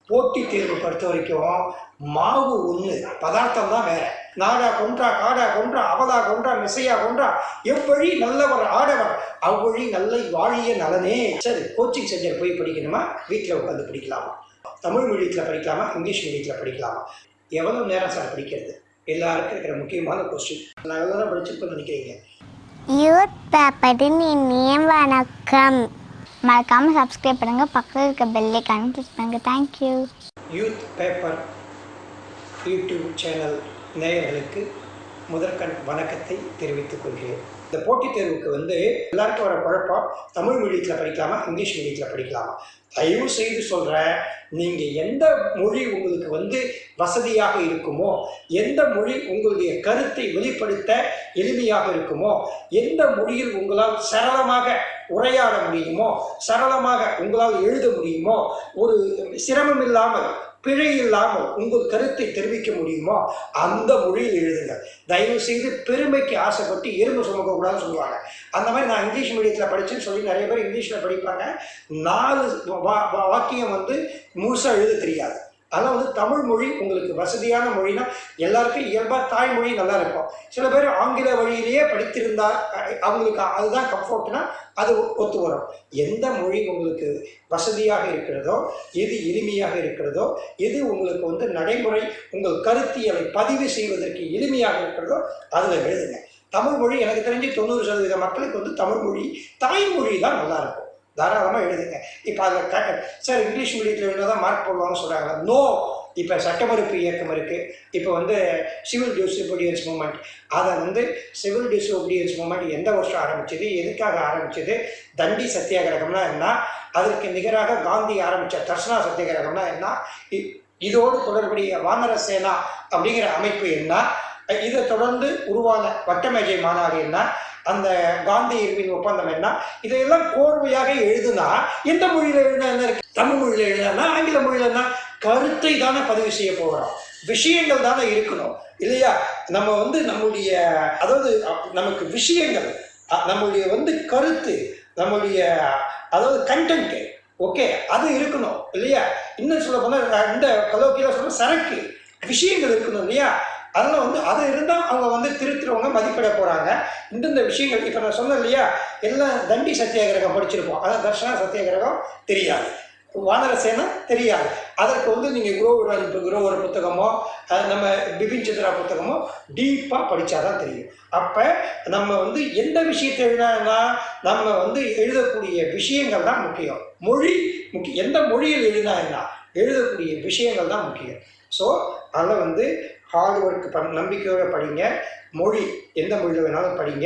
போட்டித் தேர்வு பொறுத்த வரைக்கும் மாவு ஒன்று, பதார்த்தம் தான் வேற. நாடா கொன்றா, காடா கொன்றா, அவதா கொன்றா, மிசையா கொன்றா, எவ்வழி நல்லவர் ஆடவர் அவ்வழி நல்ல வாழிய நலனே. சரி, கோச்சிங் சென்டர் போய் படிக்கணுமா, வீட்டில் உட்காந்து படிக்கலாமா? தமிழ் மீடியத்தில் படிக்கலாமா, இங்கிலீஷ் மீடியத்தில் படிக்கலாமா? எவ்வளோ நேரம் சார் படிக்கிறது? எல்லாருக்கும் இருக்கிற முக்கியமான கொஸ்டின். நான் எவ்வளோ தான் படிச்சிருப்பேன்னு நினைக்கிறீங்க? யூத் பேப்பரின் இனிய வணக்கம். மறக்காம சப்ஸ்கிரைப் பண்ணுங்க, பக்கத்தில் இருக்க பெல் ஐகானை கிளிக் பண்ணுங்க. Thank you. Youth paper YouTube channel நேயர்களுக்கு முதற்கண் வணக்கத்தை தெரிவித்துக் கொள்கிறேன். இந்த போட்டித் தேர்வுக்கு எல்லாருக்கும் வர குழப்பம், தமிழ் மீடியத்தில் படிக்கலாமா, இங்கிலீஷ் மீடியத்தில் படிக்கலாமா? தயவு செய்து சொல்கிறேன், நீங்கள் எந்த மொழி உங்களுக்கு வசதியாக இருக்குமோ, எந்த மொழி உங்களுடைய கருத்தை வெளிப்படுத்த எளிமையாக இருக்குமோ, எந்த மொழியில் உங்களால் சரளமாக உரையாட முடியுமோ, சரளமாக உங்களால் எழுத முடியுமோ, ஒரு சிரமம் இல்லாமல் பிழை இல்லாமல் உங்கள் கருத்தை தெரிவிக்க முடியுமோ அந்த மொழியில் எழுதுங்க. தயவு செய்து பெருமைக்கு ஆசைப்பட்டு எறும்பு சுமக்கக்கூடாதுன்னு சொல்லுவாங்க. அந்த மாதிரி நான் இங்கிலீஷ் மீடியத்தில் படித்தேன்னு சொல்லி நிறைய பேர் இங்கிலீஷில் படிப்பாங்க. 4 வாக்கியம் முழுசாக எழுத தெரியாது. அதனால் தமிழ் மொழி உங்களுக்கு வசதியான மொழினா, எல்லாருக்கும் இயல்பாக தாய்மொழி நல்லா இருக்கும். சில பேர் ஆங்கில வழியிலேயே படித்திருந்தா அவங்களுக்கு அதுதான் கம்ஃபர்ட்னா அது ஒத்து வரும். எந்த மொழி உங்களுக்கு வசதியாக இருக்கிறதோ, எது எளிமையாக இருக்கிறதோ, எது உங்களுக்கு நடைமுறை உங்கள் கருத்தியலை பதிவு செய்வதற்கு எளிமையாக இருக்கிறதோ அதில் எழுதுங்க. தமிழ் மொழி எனக்கு தெரிஞ்சு 90% மக்களுக்கு தமிழ் மொழி தாய்மொழி தான் நல்லாயிருக்கும். தாராளமாக எழுதுங்க. இப்போ அதில் சார் இங்கிலீஷ் மீடியத்தில் எழுதினா தான் மார்க் போடுவாங்கன்னு சொல்கிறாங்க. நோ. இப்போ சட்டமறுப்பு இயக்கம் இருக்குது. இப்போ சிவில் டிசோபீடியன்ஸ் மூமெண்ட். அதை சிவில் டிசோபீடியன்ஸ் மூமெண்ட் எந்த வருஷம் ஆரம்பிச்சது, எதுக்காக ஆரம்பிச்சது, தண்டி சத்தியாகிரகம்னா என்ன, அதற்கு நிகராக காந்தி ஆரம்பித்த தர்சனா சத்தியாகிரகம்னா என்ன, இதோடு தொடர்புடைய வானர சேனா அப்படிங்கிற அமைப்பு என்ன, இதை தொடர்ந்து உருவான வட்டமேஜை மாநாடு என்ன, அந்த காந்தி இர்வின் ஒப்பந்தம் என்ன, இதையெல்லாம் கோர்வையாக எழுதுனா எந்த மொழியில் எழுதினா என்ன இருக்கு? தமிழ் மொழியில் எழுதினா, ஆங்கில மொழியில் என்ன? கருத்தை தானே பதிவு செய்ய போகிறோம், விஷயங்கள் தானே இருக்கணும் இல்லையா? நம்ம நம்முடைய அதாவது நமக்கு விஷயங்கள், நம்முடைய கருத்து, நம்முடைய அதாவது கண்டென்ட், ஓகே, அது இருக்கணும் இல்லையா? இன்னும் சொல்ல போனால் இந்த கலோக்கியில் சொல்ல சரக்கு விஷயங்கள் இருக்கணும் இல்லையா? அதெல்லாம் அது இருந்தால் அவங்க திருத்துறவங்க மதிப்பிட போகிறாங்க. இந்தந்த விஷயங்கள் இப்போ நான் சொன்னேன் இல்லையா, எல்லாம் தண்டி சத்தியாகிரகம் படிச்சிருப்போம், அதான் தர்ஷனா சத்தியாகிரகம் தெரியாது, வானர சேனா தெரியாது. அதற்கு நீங்கள் குரோவர் புத்தகமோ நம்ம பிபின் சந்திரா புத்தகமோ டீப்பாக படித்தாதான் தெரியும். அப்போ நம்ம எந்த விஷயத்தை எழுதினா நம்ம எழுதக்கூடிய விஷயங்கள் தான் முக்கியம். மொழி முக்கியம். எந்த மொழியில் எழுதினா என்ன, எழுதக்கூடிய விஷயங்கள் தான் முக்கியம். ஸோ அதில் ஹார்ட் ஒர்க் நம்பிக்கையோடு படிங்க. மொழி எந்த மொழியில் வேணாலும் படிங்க.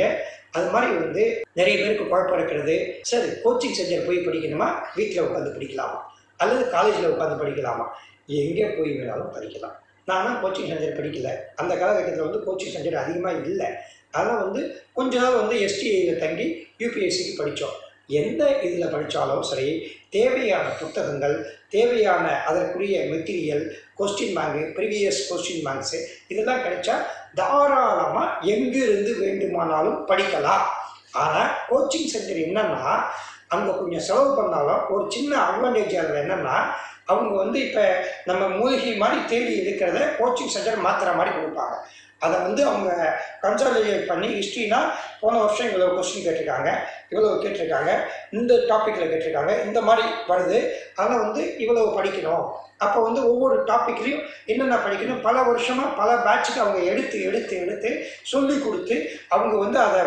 அது மாதிரி நிறைய பேருக்கு குழப்பம் இருக்கிறது. சரி, கோச்சிங் சென்டர் போய் படிக்கணுமா, வீட்டில் உட்காந்து படிக்கலாமா, அல்லது காலேஜில் உட்காந்து படிக்கலாமா? எங்கே போய் வேணாலும் படிக்கலாம். நானும் கோச்சிங் சென்டர் படிக்கலை. அந்த காலகட்டத்தில் கோச்சிங் சென்டர் அதிகமாக இல்லை. அதனால் கொஞ்ச நாள் எஸ்டிஐயில் தங்கி யூபிஎஸ்சிக்கு படித்தோம். எந்த இதில் படித்தாலும் சரி, தேவையான புத்தகங்கள், தேவையான அதற்குரிய material, question bank, previous question banks இதெல்லாம் கிடைச்சா தாராளமாக எங்கிருந்து வேண்டுமானாலும் படிக்கலாம். ஆனால் கோச்சிங் சென்டர் என்னென்னா, அங்கே கொஞ்சம் செலவு பண்ணாலும் ஒரு சின்ன அட்வான்டேஜ் அதில் என்னென்னா, அவங்க இப்போ நம்ம மூலிகை மாதிரி தேடி இருக்கிறத கோச்சிங் சென்டர் மாத்திர மாதிரி கொடுப்பாங்க. அதை அவங்க கன்சாலிடேட் பண்ணி, ஹிஸ்ட்ரினா போன வருஷம் இவ்வளோ கொஸ்டின் கேட்டிருக்காங்க, இவ்வளோ கேட்டிருக்காங்க, இந்த டாப்பிக்கில் கேட்டிருக்காங்க, இந்த மாதிரி வருது, ஆனால் இவ்வளோ படிக்கணும். அப்போ ஒவ்வொரு டாப்பிக்லையும் என்னென்ன படிக்கணும், பல வருஷமாக பல பேட்சுக்கு அவங்க எடுத்து எடுத்து எடுத்து சொல்லி கொடுத்து அவங்க அதை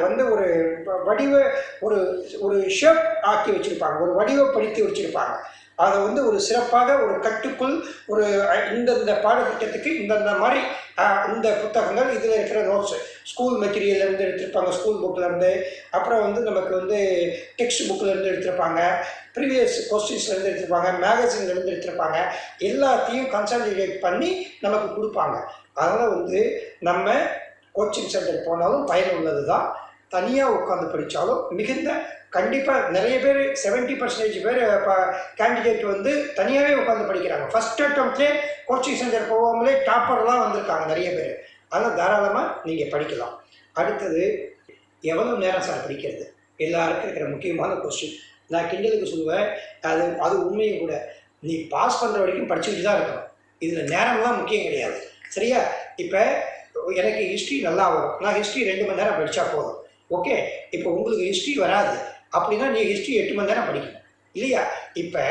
ஒரு ஒரு ஷேப் ஆக்கி வச்சுருப்பாங்க, ஒரு வடிவப்படுத்தி வச்சுருப்பாங்க. அதை ஒரு சிறப்பாக ஒரு கட்டுக்குள் ஒரு இந்தந்த பாடத்திட்டத்துக்கு இந்தந்த மாதிரி இந்த புத்தகங்கள், இதில் இருக்கிற நோட்ஸு, ஸ்கூல் மெட்டீரியல்லேருந்து எடுத்திருப்பாங்க, ஸ்கூல் புக்கிலேருந்து, அப்புறம் நமக்கு டெக்ஸ்ட் புக்கிலேருந்து எடுத்திருப்பாங்க, ப்ரீவியஸ் கொஸ்டின்ஸ்லேருந்து எடுத்திருப்பாங்க, மேகசின்லேருந்து எடுத்திருப்பாங்க, எல்லாத்தையும் கன்சாலிடேட் பண்ணி நமக்கு கொடுப்பாங்க. அதனால் நம்ம கோச்சிங் சென்டர் போனாலும் பயனுள்ளது தான். தனியாக உட்காந்து படித்தாலும் மிகுந்த கண்டிப்பாக நிறைய பேர் 70% பேர் இப்போ கேண்டிடேட் தனியாகவே உட்காந்து படிக்கிறாங்க. ஃபஸ்ட் அட்டம்ப்ட்லேயே கோச்சிங் சென்டர் போகாமலே டாப்பர்லாம் வந்திருக்காங்க நிறைய பேர். அதனால் தாராளமாக நீங்கள் படிக்கலாம். அடுத்தது, எவ்வளோ நேரம் சார் படிக்கிறது? எல்லாருக்கும் இருக்கிற முக்கியமான கொஸ்டின். நான் கிண்டலுக்கு சொல்லுவேன், அது உண்மையும் கூட. நீ பாஸ் பண்ணுற வரைக்கும் படிச்சுக்கிட்டு தான் இருக்கணும். இதில் நேரம்லாம் முக்கியம் கிடையாது. சரியா? இப்போ எனக்கு ஹிஸ்ட்ரி நல்லா வரும், நான் ஹிஸ்ட்ரி 2 மணி நேரம் படித்தா போதும். ஓகே, இப்போ உங்களுக்கு ஹிஸ்ட்ரி வராது அப்படின்னா நீ ஹிஸ்ட்ரி 8 மணி நேரம் படிக்கணும் இல்லையா? இப்போ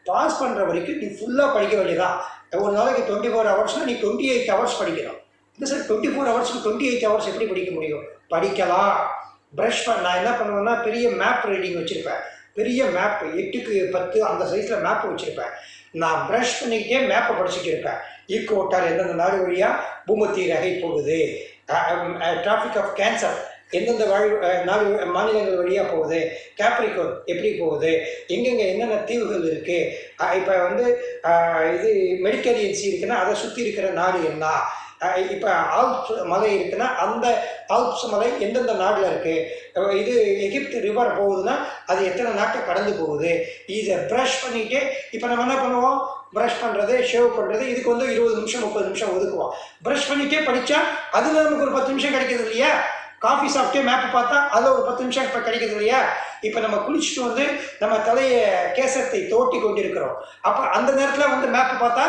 பாஸ் பண்ணுற வரைக்கும் நீ ஃபுல்லாக படிக்க வேண்டியதான். ஒரு நாளைக்கு 24 ஹவர்ஸ்னால் நீ 28 ஹவர்ஸ் படிக்கணும். இல்லை சார் 24 ஹவர்ஸுக்கு 28 ஹவர்ஸ் எப்படி படிக்க முடியும்? படிக்கலாம். ப்ரஷ் நான் என்ன பண்ணுவேன்னா பெரிய மேப் ரீடிங் வச்சுருப்பேன். பெரிய மேப் 8x 10 அந்த சைஸில் மேப் வச்சுருப்பேன். நான் ப்ரஷ் பண்ணிக்கிட்டே மேப்பை படிச்சுட்டு இருப்பேன். ஈக்குவட்டார் எந்தெந்த நாடு வழியாக பூமத்தி ரகை போகுது, டிராஃபிக் ஆஃப் கேன்சர் எந்தெந்த நாடு மாநிலங்கள் வழியாக போகுது, கேப்ரிகோன் எப்படி போகுது, எங்கெங்கே என்னென்ன தீவுகள் இருக்குது, இப்போ வந்து இது மெடிட்டரேனியன் சி இருக்குன்னா அதை சுற்றி இருக்கிற நாடு என்ன, இப்போ ஆல்ப்ஸ் மலை இருக்குன்னா அந்த ஆல்ப்ஸ் மலை எந்தெந்த நாட்டில் இருக்குது, இது எகிப்து ரிவர் போகுதுன்னா அது எத்தனை நாட்டை கடந்து போகுது. இதை ப்ரஷ் பண்ணிகிட்டே இப்போ நம்ம என்ன பண்ணுவோம், ப்ரஷ் பண்ணுறது, ஷேவ் பண்ணுறது, இதுக்கு வந்து 20 நிமிஷம் 30 நிமிஷம் ஒதுக்குவோம். ப்ரஷ் பண்ணிகிட்டே படித்தா அதில் நமக்கு ஒரு 10 நிமிஷம் கிடைக்கிது இல்லையா? காஃபி சாப்பிட்டே மேப்பு பார்த்தா அதில் ஒரு 10 நிமிஷம் இப்போ கிடைக்கிது இல்லையா? இப்போ நம்ம குளிச்சுட்டு வந்து நம்ம தலையை கேசத்தை தோட்டி கொண்டிருக்கிறோம். அப்போ அந்த நேரத்தில் வந்து மேப்பு பார்த்தா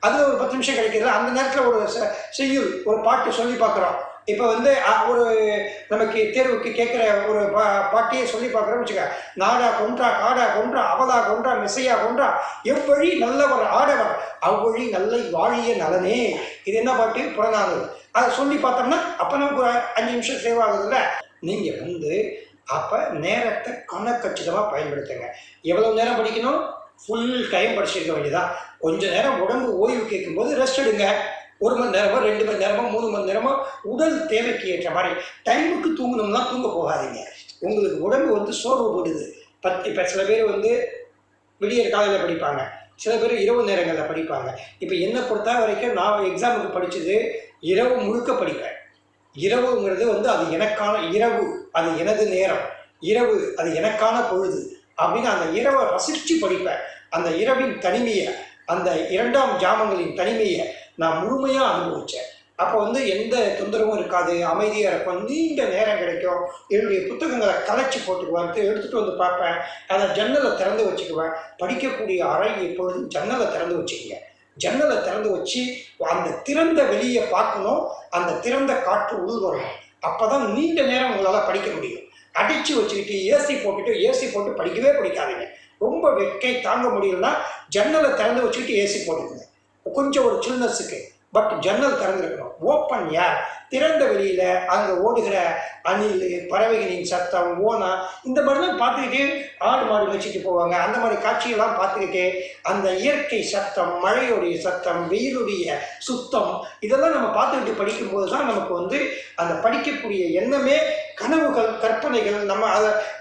அதில் ஒரு 10 நிமிஷம் கிடைக்கிது. அந்த நேரத்தில் ஒரு செய்யுள் ஒரு பாட்டு சொல்லி பார்க்குறோம். இப்போ வந்து ஒரு நமக்கு தேர்வுக்கு கேட்குற ஒரு பாட்டியை சொல்லி பார்க்குறோம்னு வச்சுக்க, நாடா கொன்றா காடா கொன்றா அவதா கொன்றா மிசையா கொன்றா எவ்வழி நல்லவர் ஆடவர் அவ்வழி நல்லை வாழிய நலனே. இது என்ன பாட்டு? புறநானூறு. அதை சொல்லி பார்த்தோம்னா அப்போ நமக்கு ஒரு 5 நிமிஷம் சேவ் ஆகுதுல்ல. நீங்கள் வந்து அப்போ நேரத்தை கணக்கச்சிதமாக பயன்படுத்துங்க. எவ்வளோ நேரம் படிக்கணும்? ஃபுல் டைம் படிச்சிருக்க வேண்டியதான். கொஞ்சம் நேரம் உடம்பு ஓய்வு கேட்கும்போது ரெஸ்ட் எடுங்க. 1 மணி நேரமோ 2 மணி நேரமோ 3 மணி நேரமோ உடல் தேவைக்கு ஏற்ற மாதிரி. டைமுக்கு தூங்கணும்னா தூங்க போகாதீங்க. உங்களுக்கு உடம்பு வந்து சோர்வு போடுது. இப்போ சில பேர் வந்து விடியற் காலையில் படிப்பாங்க, சில பேர் இரவு நேரங்களில் படிப்பாங்க. இப்போ என்னை பொறுத்த வரைக்கும் நான் எக்ஸாமுக்கு படித்தது இரவு முழுக்க படிப்பேன். இரவுங்கிறது வந்து அது எனக்கான இரவு, அது எனது நேரம், இரவு அது எனக்கான பொழுது அப்படின்னு அந்த இரவை ரசித்து படிப்பேன். அந்த இரவின் தனிமையை, அந்த 2ஆம் ஜாமங்களின் தனிமையை நான் முழுமையாக அனுபவித்தேன். அப்போ வந்து எந்த தொந்தரவும் இருக்காது, அமைதியாக இருக்கும், நீண்ட நேரம் கிடைக்கும். என்னுடைய புத்தகங்களை கலைச்சி போட்டுக்குவேன், எடுத்துகிட்டு வந்து பார்ப்பேன். அதை ஜன்னலை திறந்து வச்சுக்குவேன். படிக்கக்கூடிய அறை எப்பொழுதும் ஜன்னலை திறந்து வச்சுக்கங்க. ஜன்னலை திறந்து வச்சு அந்த திறந்த வெளியை பார்க்கணும், அந்த திறந்த காற்று உள்வரணும். அப்போ தான் நீண்ட நேரம் உங்களால் படிக்க முடியும். அடித்து வச்சுக்கிட்டு ஏசி போட்டு படிக்கவே படிக்காதீங்க. ரொம்ப வெக்கை தாங்க முடியலன்னா ஜன்னலை திறந்து வச்சுக்கிட்டு ஏசி போட்டுக்குங்க, கொஞ்சம் ஒரு சில்னஸுக்கு. பட் ஜன்னல் திறந்துருக்கணும், ஓப்பன் ஏர், திறந்த வெளியில் அங்கே ஓடுகிற அணில், பறவைகளின் சத்தம், ஓனா, இந்த மாதிரிலாம் பார்த்துக்கிட்டே ஆடு மாடு வச்சுட்டு போவாங்க. அந்த மாதிரி காட்சியெல்லாம் பார்த்துக்கிட்டே அந்த இயற்கை சத்தம், மழையுடைய சத்தம், வெயிலுடைய சுத்தம், இதெல்லாம் நம்ம பார்த்துக்கிட்டு படிக்கும்போது தான் நமக்கு வந்து அந்த படிக்கக்கூடிய எண்ணமே கனவுகள், கற்பனைகள்.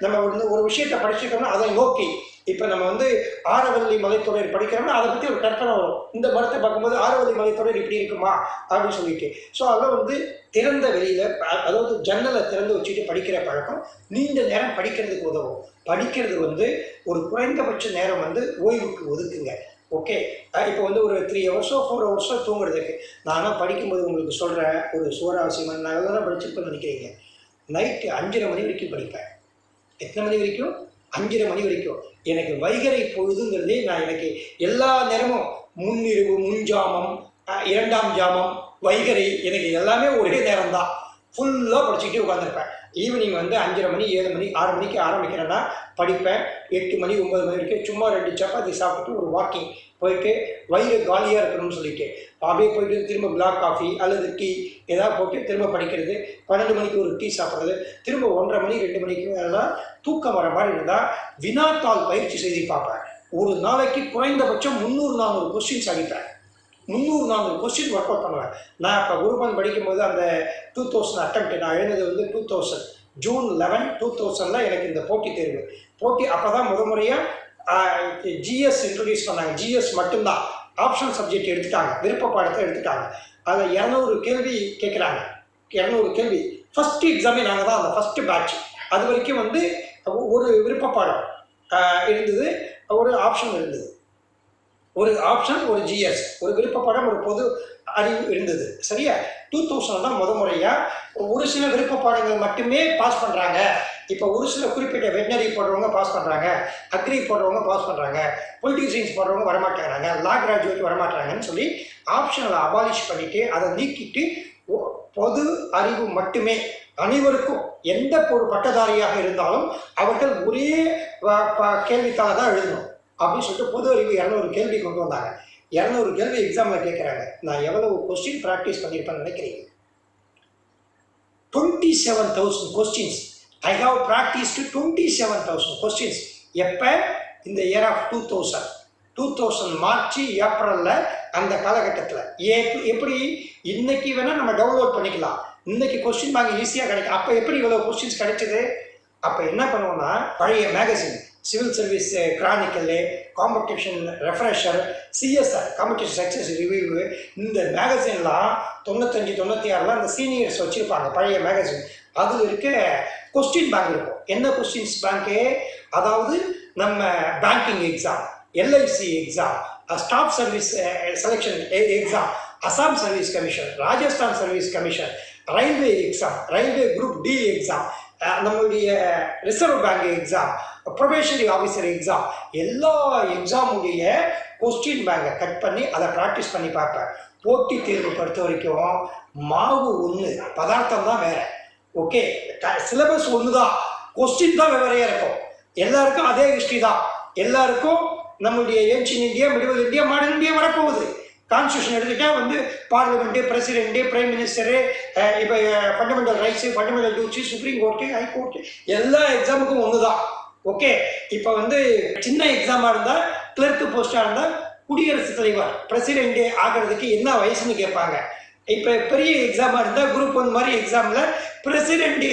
நம்ம ஒரு விஷயத்தை படிச்சுட்டோம்னா அதை நோக்கி, இப்போ நம்ம வந்து ஆரவல்லி மலைத்தொடர் படிக்கிறோம்னா அதை பற்றி ஒரு கற்பனை வரும். இந்த மரத்தை பார்க்கும்போது ஆரவல்லி மலைத்தொடர் இப்படி இருக்குமா அப்படின்னு சொல்லிட்டு. ஸோ அதெல்லாம் வந்து திறந்த வெளியில், அதாவது ஜன்னலை திறந்து வச்சுட்டு படிக்கிற பழக்கம் நீண்ட நேரம் படிக்கிறதுக்கு உதவும். படிக்கிறது வந்து ஒரு குறைந்தபட்ச நேரம் வந்து ஓய்வுக்கு ஒதுக்குங்க. ஓகே, இப்போ வந்து ஒரு 3 ஹவர்ஸோ 4 ஹவர்ஸோ தூங்குறதுக்கு. நானும் படிக்கும்போது உங்களுக்கு சொல்கிறேன், ஒரு சுவராசியமன் நான் எல்லாம் படிச்சுருப்பேன்னு நினைக்கிறீங்க. நைட்டு 5:30 மணி வரைக்கும் படிப்பேன். எத்தனை மணி வரைக்கும்? 5:30 மணி வரைக்கும். எனக்கு வைகறை பொழுதுங்கிறதே எனக்கு எல்லா நேரமும் முன்னிரவு, முன்ஜாமம், 2ஆம் ஜாமம், வைகறை, எனக்கு எல்லாமே ஒரே நேரம் தான். ஃபுல்லாக படிச்சுக்கிட்டே உட்காந்துருப்பேன். ஈவினிங் வந்து 5:30 மணி 7 மணி 6 மணிக்கு ஆரம்பிக்கிறேன்னா படிப்பேன். 8 மணி 9 மணி வரைக்கும் சும்மா 2 சப்பாத்தி சாப்பிட்டு ஒரு வாக்கிங் போயிட்டு வயிறு காலியாக இருக்கணும்னு சொல்லிட்டு அப்படியே போயிட்டு திரும்ப பிளாக் காஃபி அல்லது டீ ஏதாவது போட்டு திரும்ப படிக்கிறது. 12 மணிக்கு ஒரு டீ சாப்பிட்றது. திரும்ப 1:30 மணி 2 மணிக்கு எல்லாம் தூக்கம் வர மாதிரி இருந்தால் வினாத்தாள் பயிற்சி செய்து பார்ப்பேன். ஒரு நாளைக்கு குறைந்தபட்சம் 300-400 கொஸ்டின்ஸ் அடிப்பேன். 300-400 கொஸ்டின் ஒர்க் அவுட் பண்ணுவேன். நான் இப்போ குரூப் படிக்கும்போது அந்த 2000 அட்டெம்ப்ட் நான் எழுந்தது வந்து 2000 ஜூன் 11, 2000 எனக்கு இந்த போட்டித் தேர்வு. அப்போ தான் முறையாக ஜிஎஸ் இன்ட்ரடியூஸ் பண்ணாங்க. ஜிஎஸ் மட்டும்தான் ஆப்ஷனல் சப்ஜெக்ட் எடுத்துட்டாங்க, விருப்ப பாடத்தை எடுத்துட்டாங்க. அதில் 200 கேள்வி கேட்குறாங்க. 200 கேள்வி. ஃபஸ்ட்டு எக்ஸாமே நாங்கள் தான், அந்த ஃபஸ்ட்டு பேட்ச். அது வரைக்கும் வந்து ஒரு விருப்ப பாடம் இருந்தது, ஒரு ஆப்ஷன் இருந்தது. ஒரு ஆப்ஷன், ஒரு ஜிஎஸ், ஒரு விருப்ப பாடம், ஒரு பொது அறிவு இருந்தது. சரியா? 2000 தான் முறையாக ஒரு சில விருப்ப பாடங்கள் மட்டுமே பாஸ் பண்ணுறாங்க. இப்போ ஒரு சில குறிப்பிட்ட வெட்டினரி போடுறவங்க பாஸ் பண்ணுறாங்க, அக்ரி போடுறவங்க பாஸ் பண்ணுறாங்க, பொலிட்டிக்கல் சயின்ஸ் போடுறவங்க வரமாட்டேங்கிறாங்க, லா கிராஜுவேட் வரமாட்டாங்கன்னு சொல்லி ஆப்ஷனலை அபாலிஷ் பண்ணிவிட்டு அதை நீக்கிட்டு பொது அறிவு மட்டுமே அனைவருக்கும் எந்த ஒரு பட்டதாரியாக இருந்தாலும் அவர்கள் ஒரே கேள்வித்தாளை தான் எழுதணும் அப்படின்னு சொல்லிட்டு பொது அறிவு 200 கேள்வி கொண்டு வந்தாங்க. 200 கேள்வி எக்ஸாமில் கேட்குறாங்க. நான் எவ்வளவு கொஸ்டின் ப்ராக்டிஸ் பண்ணியிருப்பேன்னு நினைக்கிறீங்க? 27,000 questions. I have practised 27,000 questions. எப்போ? இந்த இயர் ஆஃப் 2000 மார்ச் ஏப்ரலில் அந்த காலகட்டத்தில். எப்படி இன்னைக்கு வேணால் நம்ம டவுன்லோட் பண்ணிக்கலாம், இன்னைக்கு கொஸ்டின் பேங்க் ஈஸியாக கிடைக்கும். அப்போ எப்படி இவ்வளோ கொஸ்டின்ஸ் கிடைச்சது? அப்போ என்ன பண்ணுவோம்னா பழைய magazine civil service chronicle, competition refresher, CSR competition success review, இந்த மேகசின்லாம் 95 96 இந்த சீனியர்ஸ் வச்சுருப்பாங்க பழைய மேகசின். அதில் இருக்க கொஸ்டின் பேங்க் இருக்கும். என்ன கொஸ்டின்ஸ் பேங்க்கு? அதாவது நம்ம banking exam, LIC exam, staff service selection exam, Assam service commission, Rajasthan service commission, railway exam, railway group D exam, நம்மளுடைய reserve bank exam, probationary officer exam, எல்லா எக்ஸாமுடைய கொஸ்டின் பேங்கை கட் பண்ணி அதை ப்ராக்டிஸ் பண்ணி பார்ப்பேன். போட்டித் தேர்வு பொறுத்த வரைக்கும் மாவு ஒன்று, பதார்த்தம் தான் வேறு. ஓகே, சிலபஸ் ஒன்று தான், கொஸ்டின் தான் வெவ்வேறையாக இருக்கும். எல்லாருக்கும் அதே ஹிஸ்ட்ரி தான். எல்லாருக்கும் நம்மளுடைய ancient India, medieval India, modern India வரப்போகுது. கான்ஸ்டியூஷன் எடுத்துக்கிட்டால் வந்து பார்லிமெண்ட்டு, பிரசிடென்ட்டு, பிரைம் மினிஸ்டரு, இப்போ fundamental rights, fundamental duties, supreme court, high court, எல்லா எக்ஸாமுக்கும் ஒன்று தான். ஓகே, இப்போ வந்து சின்ன எக்ஸாமாக இருந்தால், கிளர்க்கு போஸ்ட்டாக இருந்தால் குடியரசுத் தலைவர் பிரசிடென்ட்டு ஆகிறதுக்கு என்ன வயசுன்னு கேட்பாங்க. இப்போ பெரிய எக்ஸாமாக இருந்தால் குரூப் 1 மாதிரி எக்ஸாமில் பிரசிடென்ட்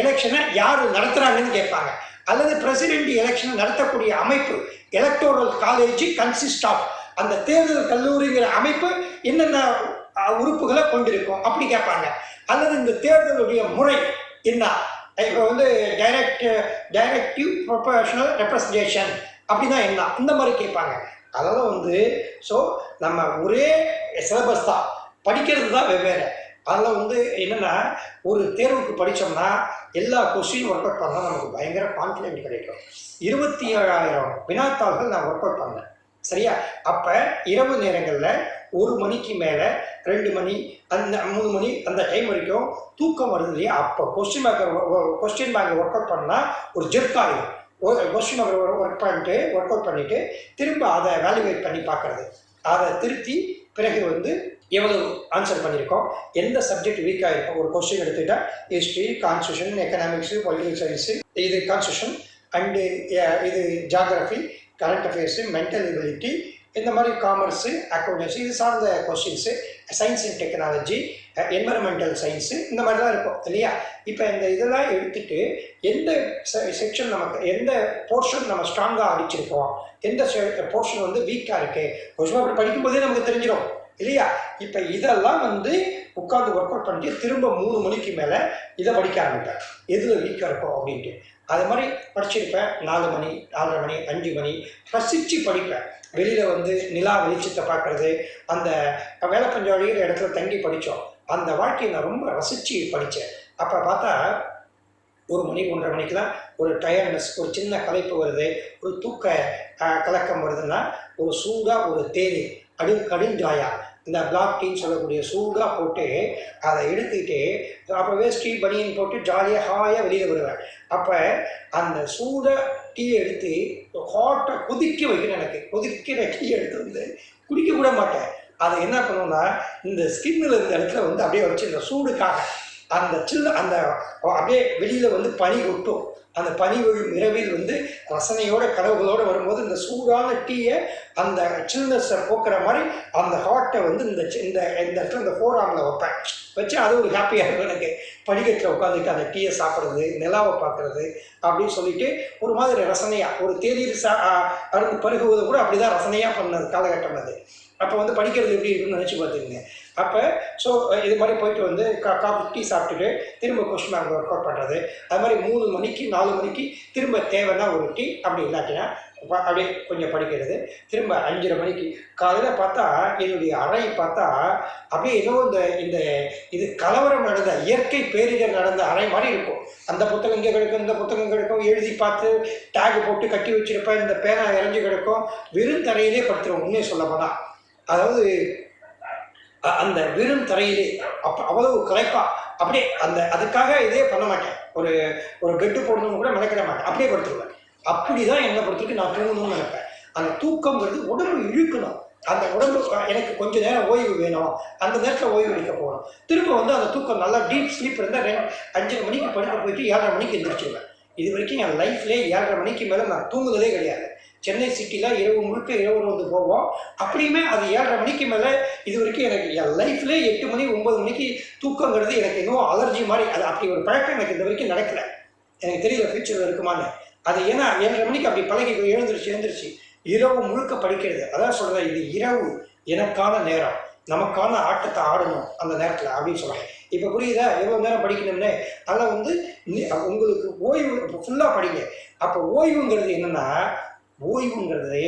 எலெக்ஷனை யார் நடத்துகிறாங்கன்னு கேட்பாங்க. அல்லது பிரசிடென்ட் எலெக்ஷனை நடத்தக்கூடிய அமைப்பு எலக்டோரல் காலேஜ் கன்சிஸ்ட் ஆஃப், அந்த தேர்தல் கல்லூரிங்கிற அமைப்பு என்னென்ன உறுப்புகளை கொண்டிருக்கும் அப்படி கேட்பாங்க. அல்லது இந்த தேர்தலுடைய முறை என்ன? இப்போ வந்து டைரக்டிவ் ப்ரொபோஷனல் ரெப்ரசன்டேஷன் அப்படின்னா என்ன, இந்த மாதிரி கேட்பாங்க. அதெல்லாம் வந்து ஸோ நம்ம ஒரே சிலபஸ் தான், படிக்கிறது தான் வெவ்வேறு. அதில் வந்து என்னென்னா ஒரு தேர்வுக்கு படித்தோம்னா எல்லா கொஸ்டின் ஒர்க் அவுட் பண்ணால் நமக்கு பயங்கர கான்ஃபிடென்ட் கிடைக்கும். 27,000 வினாத்தாள்கள் நான் ஒர்க் அவுட் பண்ணேன். சரியா? அப்போ இரவு நேரங்களில் 1 மணிக்கு மேலே 2 மணி அந்த 3 மணி அந்த டைம் வரைக்கும் தூக்கம் வருது இல்லையா? அப்போ கொஸ்டின் பேங்கை ஒர்க் அவுட் பண்ணால் ஒரு ஜெர்க் ஆகிடும். கொஸ்டின் பேங்கை ஒர்க் அவுட் பண்ணிவிட்டு திரும்ப அதை வேல்யூவேட் பண்ணி பார்க்குறது, அதை திருத்தி பிறகு வந்து எவ்வளவு ஆன்சர் பண்ணியிருக்கோம், எந்த சப்ஜெக்ட் வீக்காக இருக்கும். ஒரு கொஸ்டின் எடுத்துக்கிட்டால் history, constitution, economics, political science, இது கான்ஸ்டியூஷன் அண்டு இது geography, current affairs, mental ability, இந்த மாதிரி காமர்ஸு, அக்கௌண்டன்சி, இது சார்ந்த questions, science and technology, environmental science, இந்த மாதிரி தான் இருக்கும் இல்லையா? இப்போ இந்த இதெல்லாம் எடுத்துகிட்டு எந்த செக்ஷன் நமக்கு, எந்த போர்ஷன் நம்ம ஸ்ட்ராங்காக அடிச்சிருக்கோம், எந்த போர்ஷன் வந்து வீக்காக இருக்குது, கொஸ்டின் அப்படி படிக்கும்போதே நமக்கு தெரிஞ்சிடும் இல்லையா? இப்போ இதெல்லாம் வந்து உட்காந்து ஒர்க் அவுட் பண்ணிட்டு திரும்ப 3 மணிக்கு மேலே இதை படிக்க ஆரம்பிப்பேன், எதில் வீக்காக இருக்கும் அப்படின்ட்டு. அது மாதிரி படிச்சிருப்பேன். 4 மணி, 4:30 மணி, 5 மணி ரசித்து படிப்பேன். வெளியில் வந்து நிலா வெளிச்சத்தை பார்க்குறது, அந்த வேலைப்பஞ்சாடிங்கிற இடத்துல தங்கி படித்தோம். அந்த வாழ்க்கையை நான் ரொம்ப ரசித்து படித்தேன். அப்போ பார்த்தா 1 மணி 1:30 மணிக்கெலாம் ஒரு டயர்ட்னஸ், ஒரு சின்ன களைப்பு வருது, ஒரு தூக்க கலக்கம் வருதுன்னா ஒரு சூடாக ஒரு தேநீர், கடுஞ்சாயா, இந்த பிளாக் டீன்னு சொல்லக்கூடிய சூடாக போட்டு அதை எடுத்துக்கிட்டு அப்புறம் வேஷ்டி பனியன் போட்டு ஜாலியாக ஹாயாக வெளியில் வருவேன். அப்போ அந்த சூடாக டீயை எடுத்து ஹாட்டை கொதிக்க வைக்கணும். எனக்கு கொதிக்கிற டீ எடுத்து வந்து குடிக்க கூட மாட்டேன். அதை என்ன பண்ணுவோம்னா இந்த ஸ்கின்னில் இருந்த இடத்துல வந்து அப்படியே வச்சு இந்த சூடுக்காக அந்த அந்த அப்படியே வெளியில் வந்து பனி கொட்டும். அந்த பனி விழும் இரவில் வந்து ரசனையோட கனவுகளோடு வரும்போது இந்த சூடான டீயை அந்த சில்னஸை போக்குற மாதிரி அந்த ஹாட்டை வந்து இந்த இடத்துல இந்த ஃபோராமில் வைப்பேன். வச்சு அது ஒரு ஹாப்பியாக இருக்கும் எனக்கு. படிக்கட்டில் உட்காந்துட்டு அந்த டீயை சாப்பிட்றது, நிலாவை பார்க்குறது அப்படின்னு சொல்லிட்டு ஒரு மாதிரி ரசனையாக ஒரு தேநீர் அருந்து பருகுவது கூட அப்படி தான் ரசனையாக பண்ணது காலகட்டம் அது. அப்போ வந்து படிக்கிறது எப்படி இருக்குன்னு நினச்சி பார்த்துக்குங்க. அப்போ ஸோ இது மாதிரி போயிட்டு வந்து காஃபி டீ சாப்பிட்டுட்டு திரும்ப கொஸ்டின் பேங்க் ஒர்க் அவுட் பண்ணுறது. அது மாதிரி 3 மணிக்கு 4 மணிக்கு திரும்ப தேவைன்னா ஒரு டீ, அப்படி இல்லாட்டினா அப்படியே கொஞ்சம் படிக்கிறது. திரும்ப 5:30 மணிக்கு காலையில் பார்த்தா என்னுடைய அறை பார்த்தா அப்படியே ஏதோ இந்த இந்த இது கலவரம் நடந்த இயற்கை பேரிடர் நடந்த அறை மாதிரி இருக்கும். அந்த புத்தகம் இங்கே கிடக்கும், இந்த புத்தகம் கிடக்கும், எழுதி பார்த்து டேக் போட்டு கட்டி வச்சிருப்பேன், இந்த பேனா இறஞ்சி கிடக்கும். வெறும் தரையிலே படுத்துருவோம் உண்மையை சொல்ல போனால். அதாவது அந்த வெறும் தரையிலே அவ்வளவு களைப்பா அப்படியே அதுக்காக இதே பண்ண மாட்டேன். ஒரு ஒரு பெட்டு போடணும்னு கூட மெனக்கிட மாட்டேன், அப்படியே படுத்துருவேன். அப்படிதான் என்னை பொறுத்திருக்கு நான் தூங்கணும்னு நினைப்பேன். அந்த தூக்கங்கிறது உடம்பு இழுக்கணும். அந்த உடம்பு எனக்கு கொஞ்சம் நேரம் ஓய்வு வேணும், அந்த நேரத்தில் ஓய்வு எடுக்க போகணும். திரும்ப அந்த தூக்கம் நல்லா டீப் ஸ்லீப் இருந்தால் 5:30 மணிக்கு படுக்க போயிட்டு 7:30 மணிக்கு எந்திரிச்சிடுவேன். இது வரைக்கும் என் லைஃப்லேயே 7:30 மணிக்கு மேலே நான் தூங்குதலே கிடையாது. சென்னை சிட்டியில் இரவு முழுக்க இரவு போவோம். அப்படியுமே அது 7:30 மணிக்கு மேலே இது வரைக்கும் எனக்கு என் லைஃப்லேயே 8 மணி 9 மணிக்கு தூக்கங்கிறது எனக்கு இன்னும் அலர்ஜி மாதிரி. அது அப்படி ஒரு பழக்கம் எனக்கு இந்த வரைக்கும் நடக்கலை. எனக்கு தெரியல ஃபியூச்சரில் இருக்குமான்னு. அது ஏன்னா 7:30 மணிக்கு அப்படி பழகி எழுந்திருச்சு இரவு முழுக்க படிக்கிறது. அதான் சொல்கிறேன், இது இரவு எனக்கான நேரம், நமக்கான ஆட்டத்தை ஆடணும் அந்த நேரத்தில் அப்படின்னு சொல்கிறேன். இப்போ புரியுதா எவ்வளோ நேரம் படிக்கணும்னு? அதில் உங்களுக்கு ஓய்வு ஃபுல்லாக படிங்க. அப்போ ஓய்வுங்கிறது என்னென்னா, ஓய்வுங்கிறது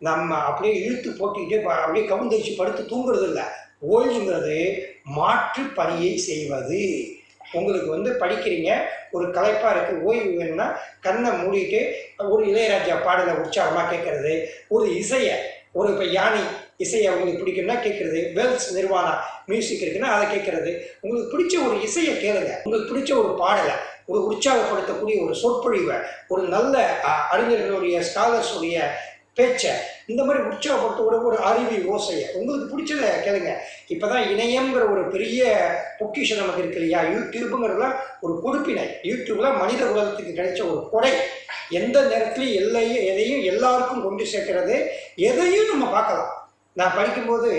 நம்ம அப்படியே இழுத்து போட்டுக்கிட்டே அப்படியே கவுந்தரிச்சு படுத்து தூங்குறது இல்லை. ஓய்வுங்கிறது மாற்று பணியை செய்வது. உங்களுக்கு படிக்கிறீங்க, ஒரு களைப்பாக இருக்குது, ஓய்வு வேணும்னா கண்ணை மூடிட்டு ஒரு இளையராஜா பாடலை உற்சாகமாக கேட்குறது, ஒரு இசையை இப்போ யானி இசையை உங்களுக்கு பிடிக்கும்னா கேட்குறது, வேல்ஸ் நிர்வாணா மியூசிக் இருக்குன்னா அதை கேட்குறது. உங்களுக்கு பிடிச்ச ஒரு இசையை கேளுங்க, உங்களுக்கு பிடிச்ச ஒரு பாடலை, ஒரு உற்சாகப்படுத்தக்கூடிய ஒரு சொற்பொழிவை, ஒரு நல்ல அறிஞர்களுடைய ஸ்காலர்ஸுடைய பேச்சை, இந்த மாதிரி உற்சாகப்படுத்த ஒரு அருவி ஓசையை உங்களுக்கு பிடிச்சதை கேளுங்க. இப்போ தான் இணையங்கிற ஒரு பெரிய பொக்கிஷன் நமக்கு இருக்கு இல்லையா? யூடியூப்புங்கிறதுலாம் ஒரு கொடுப்பினை. யூடியூப்லாம் மனித குலத்துக்கு கிடைச்ச ஒரு கொடை. எந்த நேரத்துலையும் எதையும் எல்லாருக்கும் கொண்டு சேர்க்கிறது, எதையும் நம்ம பார்க்கலாம். நான் படிக்கும்போது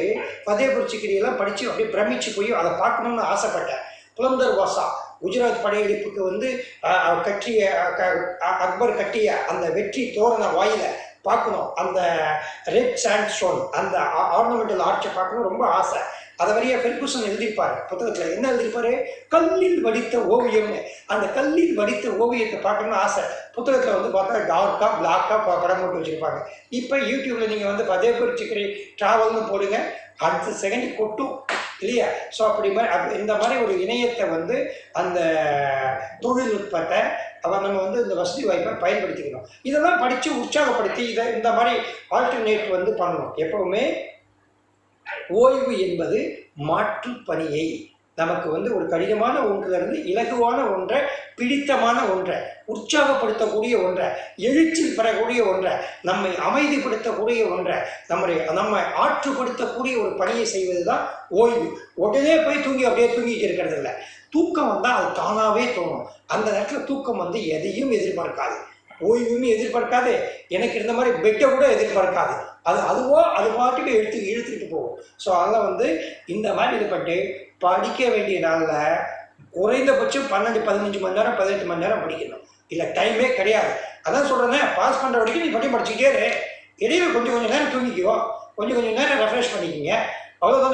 ஃபதேபுர் சிக்ரியெல்லாம் படித்து அப்படியே பிரமிச்சு போய் அதை பார்க்கணுன்னு ஆசைப்பட்டேன். புலந்தர் வாசா குஜராத் படையெடுப்புக்கு அக்பர் கட்டிய அந்த வெற்றி தோரண வாயில பார்க்கணும். அந்த ரெட் சாண்ட்ஸ்டோன் அந்த ஆர்னமெண்டல் ஆர்ச்சை பார்க்கணும் ரொம்ப ஆசை. அதை வரைய ஃபெர்குசன் எழுதியிருப்பார் புத்தகத்தில். என்ன எழுதியிருப்பாரு? கல்லில் வடித்த ஓவியம்னு. அந்த கல்லில் வடித்த ஓவியத்தை பார்க்கணும்னு ஆசை. புத்தகத்தில் பார்த்தா டார்க்காக பிளாக்காக படம் போட்டு வச்சுருப்பாங்க. இப்போ யூடியூப்பில் நீங்கள் ஃபதேபுர் சிக்ரி ட்ராவல்னு போடுங்க, அடுத்த செகண்ட் கொட்டும் இல்லையா? ஸோ இந்த மாதிரி ஒரு இணையத்தை அந்த தொழில்நுட்பத்தை நம்ம இந்த வசதி வாய்ப்பை பயன்படுத்திக்கணும். இதெல்லாம் படித்து உற்சாகப்படுத்தி இந்த மாதிரி ஆல்டர்னேட் பண்ணணும். எப்பவுமே ஓய்வு என்பது மாற்று பணியை நமக்கு ஒரு கடினமான ஒன்றிலிருந்து இலகுவான ஒன்றை, பிடித்தமான ஒன்றை, உற்சாகப்படுத்தக்கூடிய ஒன்றை, எழுச்சி பெறக்கூடிய ஒன்றை, நம்மை அமைதிப்படுத்தக்கூடிய ஒன்றை, நம்மை ஆற்றுப்படுத்தக்கூடிய ஒரு பணியை செய்வது தான் ஓய்வு. உடனே போய் அப்படியே தூங்கிட்டு இருக்கிறது இல்லை. தூக்கம் வந்தால் அது தானாகவே தோணும். அந்த நேரத்தில் தூக்கம் எதையும் எதிர்பார்க்காது, ஓய்வுமே எதிர்பார்க்காது, எனக்கு இருந்த மாதிரி பெட்டை கூட எதிர்பார்க்காது. அது பாட்டுக்கு இழுத்துக்கிட்டு போகும். ஸோ அதெல்லாம் இந்த மாதிரி இது பண்ணிட்டு படிக்க வேண்டிய நாளில் குறைந்தபட்சம் 12-15 மணி நேரம் 18 மணி நேரம் படிக்கணும். இல்லை டைமே கிடையாது. அதான் சொல்கிறேன்னே, பாஸ் பண்ணுற வரைக்கும் நீ படிச்சுக்கிட்டே இடையில கொஞ்சம் நேரம் தூங்கிக்குவோம், கொஞ்சம் நேரம் ரெஃப்ரெஷ் பண்ணிக்கிங்க, அவ்வளோதானே.